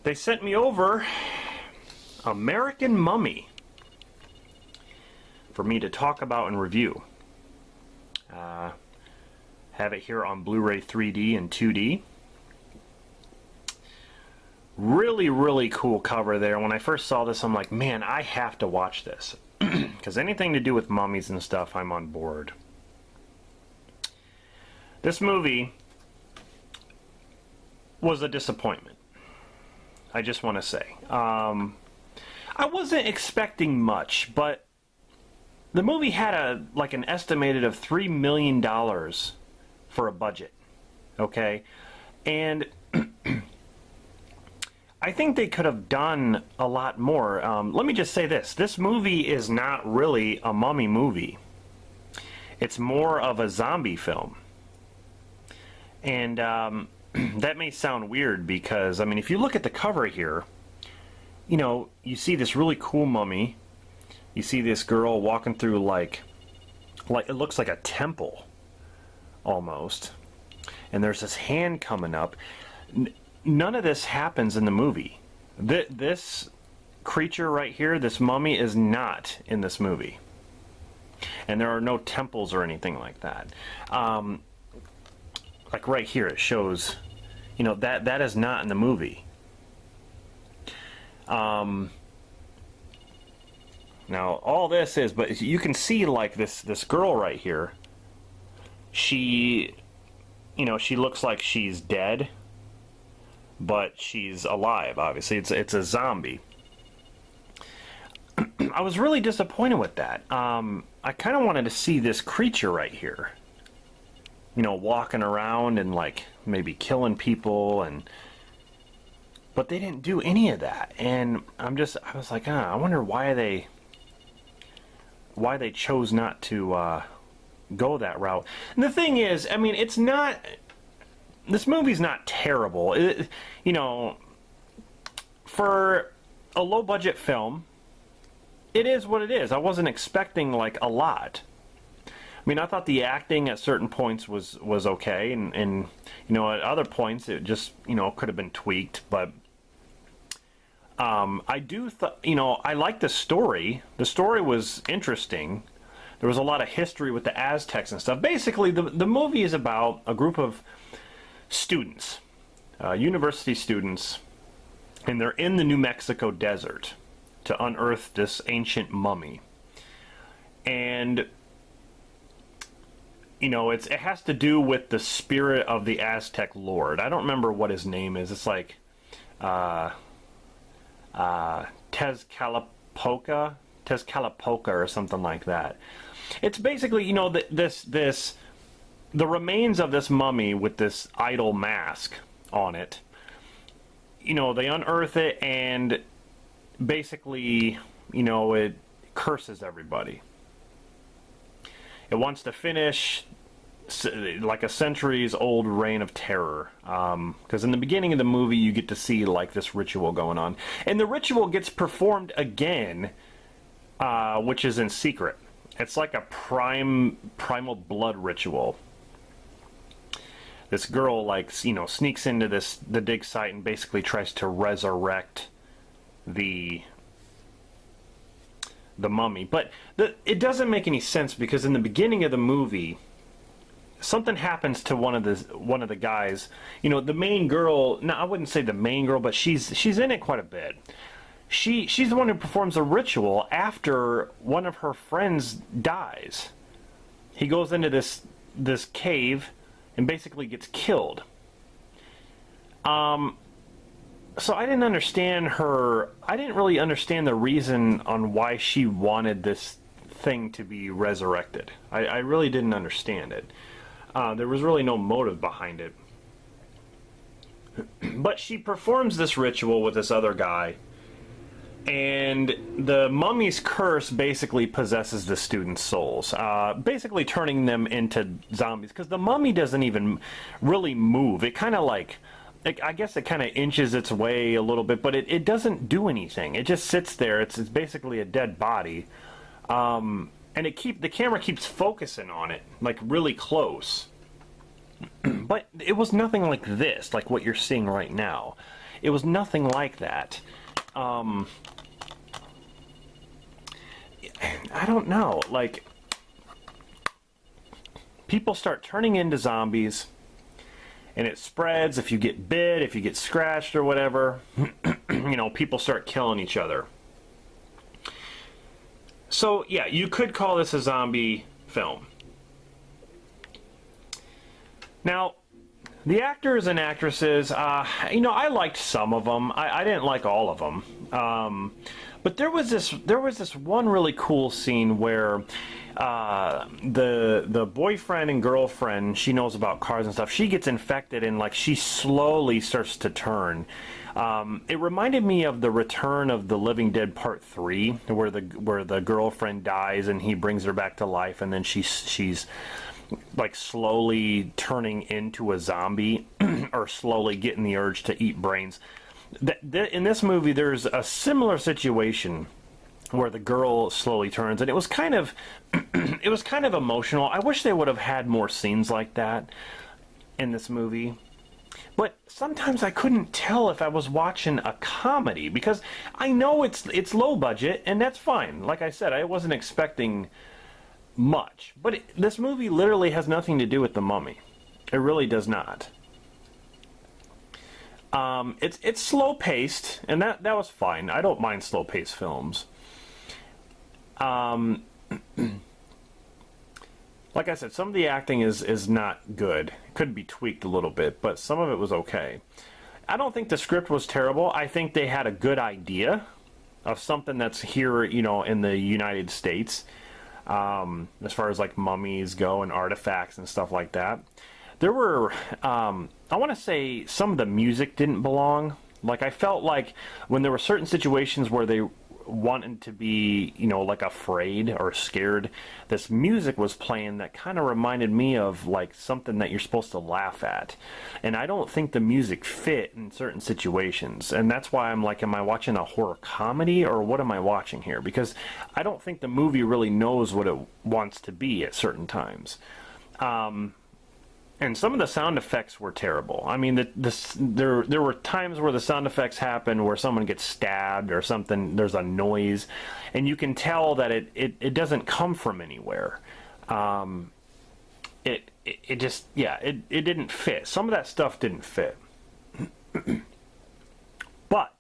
they sent me over American Mummy for me to talk about and review. Have it here on Blu-ray 3D and 2D. Really, really cool cover there. When I first saw this, I'm like, man, I have to watch this. Because anything to do with mummies and stuff, I'm on board. This movie was a disappointment. I just want to say. I wasn't expecting much, but the movie had an estimated of $3 million for a budget. Okay? And I think they could have done a lot more. Let me just say this. This movie is not really a mummy movie. It's more of a zombie film. And that may sound weird because, I mean, if you look at the cover here, you know, you see this really cool mummy. You see this girl walking through like it looks like a temple almost. And there's this hand coming up. None of this happens in the movie. This creature right here, this mummy, is not in this movie. And there are no temples or anything like that. Like right here, it shows, you know, that is not in the movie. Now, all this is, but you can see, like, this girl right here, she, you know, she looks like she's dead, but she's alive, obviously. It's a zombie. I was really disappointed with that. I kind of wanted to see this creature right here, you know, walking around and, like, maybe killing people, but they didn't do any of that. And I was like, I wonder why they chose not to go that route. And the thing is, I mean, this movie's not terrible. You know, for a low-budget film, it is what it is. I wasn't expecting, like, a lot. I mean, I thought the acting at certain points was okay, and you know, at other points it just, you know, could have been tweaked, but you know, I liked the story. The story was interesting. There was a lot of history with the Aztecs and stuff. Basically, the movie is about a group of students, university students, and they're in the New Mexico desert to unearth this ancient mummy. And, you know, it has to do with the spirit of the Aztec lord. I don't remember what his name is. It's like Tezcatlipoca or something like that. It's basically, you know, the remains of this mummy with this idol mask on it. You know, they unearth it and basically, you know, it curses everybody. It wants to finish like a centuries-old reign of terror. Because in the beginning of the movie, you get to see, like, this ritual going on. And the ritual gets performed again, which is in secret. It's like a primal blood ritual. This girl, like, you know, sneaks into the dig site and basically tries to resurrect the mummy. But it doesn't make any sense, because in the beginning of the movie, something happens to one of the guys. You know, the main girl. No, I wouldn't say the main girl, but she's in it quite a bit. She's the one who performs a ritual after one of her friends dies. He goes into this cave and basically gets killed. So I didn't understand her. I didn't really understand the reason on why she wanted this thing to be resurrected. I really didn't understand it. There was really no motive behind it. But she performs this ritual with this other guy, and the mummy's curse basically possesses the students' souls, basically turning them into zombies, because the mummy doesn't even really move. It kind of like, I guess it kind of inches its way a little bit, but it doesn't do anything. It just sits there. It's basically a dead body. And the camera keeps focusing on it, like, really close. But it was nothing like this, like what you're seeing right now. It was nothing like that. I don't know, like, people start turning into zombies, and it spreads. If you get bit, if you get scratched or whatever, you know, people start killing each other. So, yeah, you could call this a zombie film. Now, the actors and actresses, you know, I liked some of them. I didn't like all of them. But there was this one really cool scene where the boyfriend and girlfriend, she knows about cars and stuff, she gets infected and like she slowly starts to turn. It reminded me of the Return of the Living Dead Part 3, where the girlfriend dies and he brings her back to life, and then she's like slowly turning into a zombie or slowly getting the urge to eat brains. In this movie, there's a similar situation where the girl slowly turns, and it was kind of it was kind of emotional. I wish they would have had more scenes like that in this movie. But sometimes I couldn't tell if I was watching a comedy, because I know it's low budget, and that's fine. Like I said, I wasn't expecting much. But this movie literally has nothing to do with The Mummy. It really does not. It's slow paced, and that was fine. I don't mind slow paced films. Like I said, some of the acting is not good. It could be tweaked a little bit, but some of it was okay. I don't think the script was terrible. I think they had a good idea of something that's here, you know, in the United States, as far as like mummies go and artifacts and stuff like that. There were, I want to say some of the music didn't belong. Like, I felt like when there were certain situations where they wanted to be, you know, like afraid or scared, this music was playing that kind of reminded me of like something that you're supposed to laugh at. And I don't think the music fit in certain situations. And that's why I'm like, am I watching a horror comedy or what am I watching here? Because I don't think the movie really knows what it wants to be at certain times. And some of the sound effects were terrible. I mean, there were times where the sound effects happen where someone gets stabbed or something, there's a noise, and you can tell that it doesn't come from anywhere. It just, yeah, it didn't fit. Some of that stuff didn't fit. But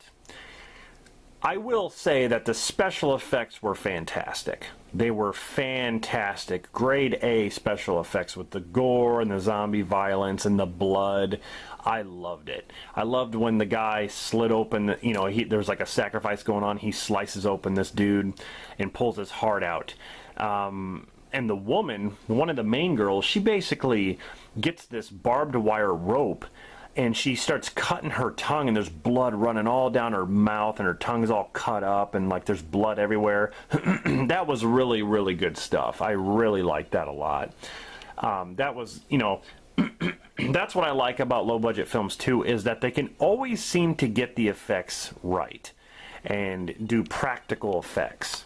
I will say that the special effects were fantastic. They were fantastic. Grade A special effects with the gore and the zombie violence and the blood. I loved it. I loved when the guy slit open, you know, there's like a sacrifice going on. He slices open this dude and pulls his heart out. And the woman, one of the main girls, she basically gets this barbed wire rope and she starts cutting her tongue, and there's blood running all down her mouth, and her tongue's all cut up, and like there's blood everywhere. That was really, really good stuff. I really liked that a lot. That was, you know, that's what I like about low-budget films too, is that they can always seem to get the effects right and do practical effects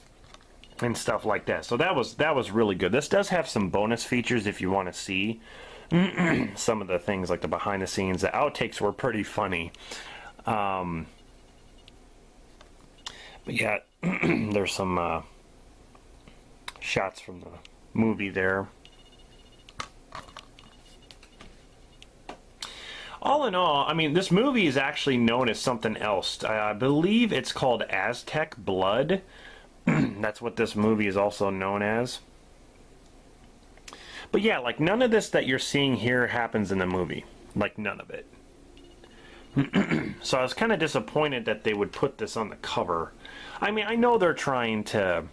and stuff like that. So that was really good. This does have some bonus features if you want to see some of the things, like the behind the scenes. The outtakes were pretty funny. But yeah, there's some shots from the movie there. All in all, I mean, this movie is actually known as something else. I believe it's called Aztec Blood. That's what this movie is also known as. But yeah, like none of this that you're seeing here happens in the movie. Like none of it. So I was kind of disappointed that they would put this on the cover. I mean, I know they're trying to,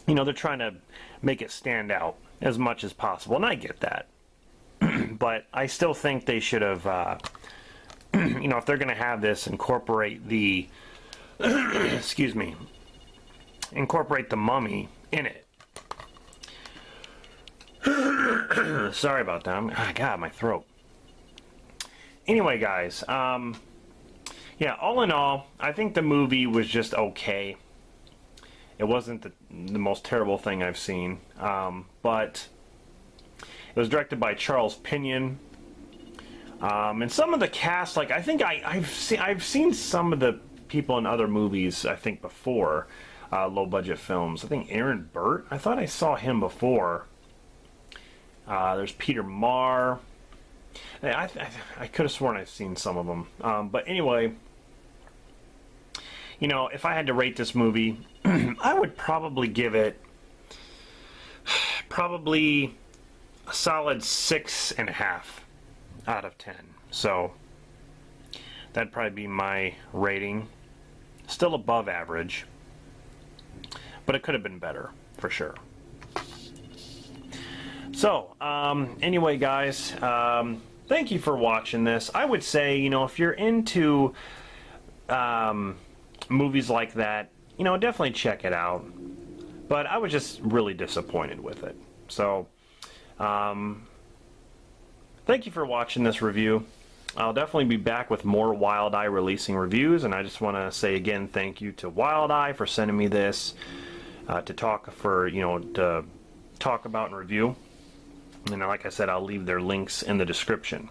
you know, they're trying to make it stand out as much as possible, and I get that. But I still think they should have, you know, if they're going to have this, incorporate the, excuse me, incorporate the mummy in it. Sorry about that. God, my throat. Anyway, guys, yeah, all in all, I think the movie was just okay. It wasn't the most terrible thing I've seen, but it was directed by Charles Pinion. And some of the cast, like I think I've seen some of the people in other movies. I think before low budget films. I think Aaron Burt. I thought I saw him before. There's Peter Marr. I could have sworn I've seen some of them. But anyway, you know, if I had to rate this movie, I would probably give it probably a solid 6.5 out of 10. So that'd probably be my rating. Still above average, but it could have been better for sure. So anyway, guys, thank you for watching this. I would say, you know, if you're into movies like that, you know, definitely check it out. But I was just really disappointed with it. So thank you for watching this review. I'll definitely be back with more Wild Eye releasing reviews, and I just want to say again thank you to Wild Eye for sending me this to talk about and review. And like I said, I'll leave their links in the description.